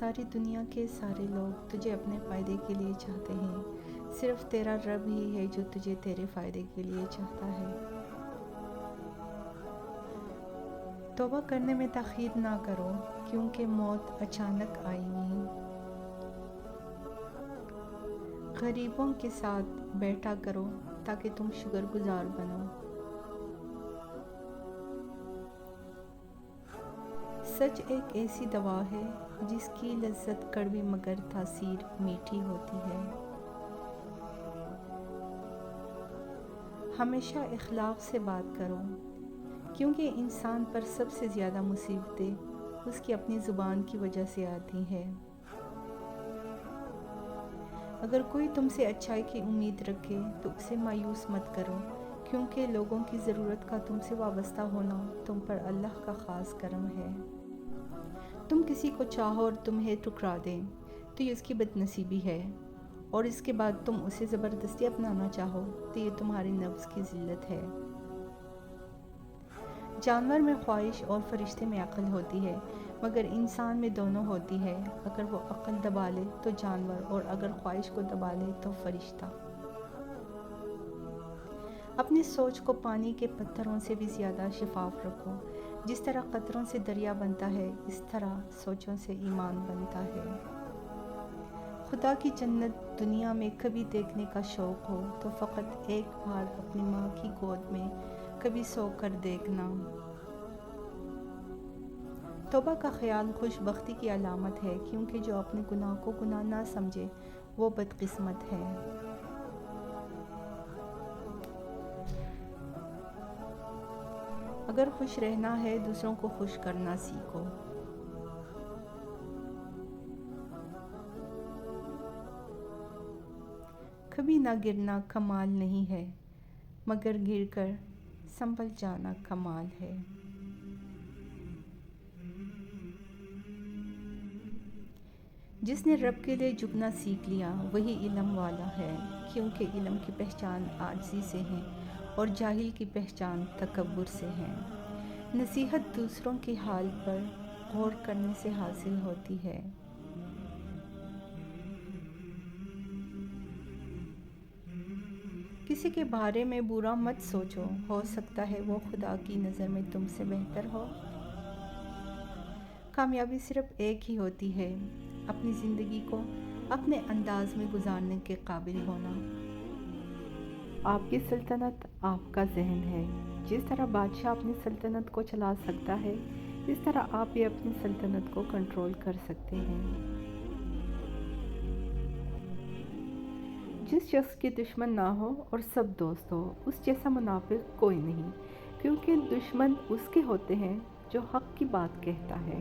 ساری دنیا کے سارے لوگ تجھے اپنے فائدے کے لیے چاہتے ہیں، صرف تیرا رب ہی ہے جو تجھے تیرے فائدے کے لیے چاہتا ہے۔ توبہ کرنے میں تاخیر نہ کرو، کیونکہ موت اچانک آئے گی۔ غریبوں کے ساتھ بیٹھا کرو تاکہ تم شکر گزار بنو۔ سچ ایک ایسی دوا ہے جس کی لذت کڑوی مگر تاثیر میٹھی ہوتی ہے۔ ہمیشہ اخلاق سے بات کرو، کیونکہ انسان پر سب سے زیادہ مصیبتیں اس کی اپنی زبان کی وجہ سے آتی ہیں۔ اگر کوئی تم سے اچھائی کی امید رکھے تو اسے مایوس مت کرو، کیونکہ لوگوں کی ضرورت کا تم سے وابستہ ہونا تم پر اللہ کا خاص کرم ہے۔ تم کسی کو چاہو اور تمہیں ٹھکرا دیں تو یہ اس کی بد نصیبی ہے، اور اس کے بعد تم اسے زبردستی اپنانا چاہو تو یہ تمہاری نفس کی ذلت ہے۔ جانور میں خواہش اور فرشتے میں عقل ہوتی ہے، مگر انسان میں دونوں ہوتی ہے۔ اگر وہ عقل دبا لے تو جانور، اور اگر خواہش کو دبا لے تو فرشتہ۔ اپنی سوچ کو پانی کے پتھروں سے بھی زیادہ شفاف رکھو۔ جس طرح قطروں سے دریا بنتا ہے، اس طرح سوچوں سے ایمان بنتا ہے۔ خدا کی جنت دنیا میں کبھی دیکھنے کا شوق ہو تو فقط ایک بار اپنی ماں کی گود میں کبھی سو کر دیکھنا۔ توبہ کا خیال خوش بختی کی علامت ہے، کیونکہ جو اپنے گناہ کو گناہ نہ سمجھے وہ بدقسمت ہے۔ اگر خوش رہنا ہے دوسروں کو خوش کرنا سیکھو۔ کبھی نہ گرنا کمال نہیں ہے، مگر گر کر سنبھل جانا کمال ہے۔ جس نے رب کے لیے جھکنا سیکھ لیا وہی علم والا ہے، کیونکہ علم کی پہچان عاجزی سے ہے اور جاہل کی پہچان تکبر سے ہے۔ نصیحت دوسروں کے حال پر غور کرنے سے حاصل ہوتی ہے۔ کسی کے بارے میں برا مت سوچو، ہو سکتا ہے وہ خدا کی نظر میں تم سے بہتر ہو۔ کامیابی صرف ایک ہی ہوتی ہے، اپنی زندگی کو اپنے انداز میں گزارنے کے قابل ہونا۔ آپ کی سلطنت آپ کا ذہن ہے۔ جس طرح بادشاہ اپنی سلطنت کو چلا سکتا ہے، اس طرح آپ بھی اپنی سلطنت کو کنٹرول کر سکتے ہیں۔ جس شخص کے دشمن نہ ہو اور سب دوست ہو، اس جیسا منافق کوئی نہیں، کیونکہ دشمن اس کے ہوتے ہیں جو حق کی بات کہتا ہے۔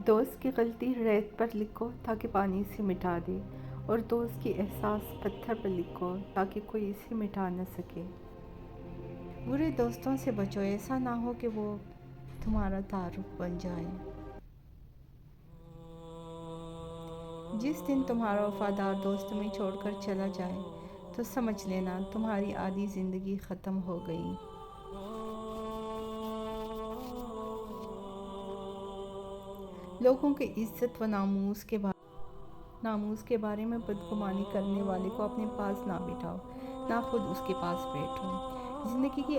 دوست کی غلطی ریت پر لکھو تاکہ پانی سے مٹا دے، اور دوست کی احساس پتھر پر لکھو تاکہ کوئی اسے مٹا نہ سکے۔ برے دوستوں سے بچو، ایسا نہ ہو کہ وہ تمہارا تعارف بن جائے۔ جس دن تمہارا وفادار دوست تمہیں چھوڑ کر چلا جائے تو سمجھ لینا تمہاری آدھی زندگی ختم ہو گئی۔ لوگوں کے عزت و ناموس کے بارے میں بدگمانی کرنے والے کو اپنے پاس نہ بٹھاؤ، نہ خود اس کے پاس بیٹھو۔ زندگی کی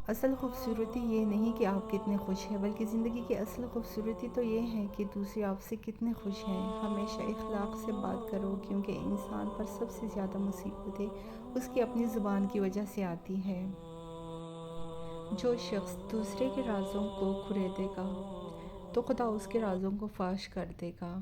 اصل خوبصورتی یہ نہیں کہ آپ کتنے خوش ہیں، بلکہ زندگی کی اصل خوبصورتی تو یہ ہے کہ دوسرے آپ سے کتنے خوش ہیں۔ ہمیشہ اخلاق سے بات کرو، کیونکہ انسان پر سب سے زیادہ مصیبتیں اس کی اپنی زبان کی وجہ سے آتی ہیں۔ جو شخص دوسرے کے رازوں کو کھریدے گا تو خدا اس کے رازوں کو فاش کر دے گا۔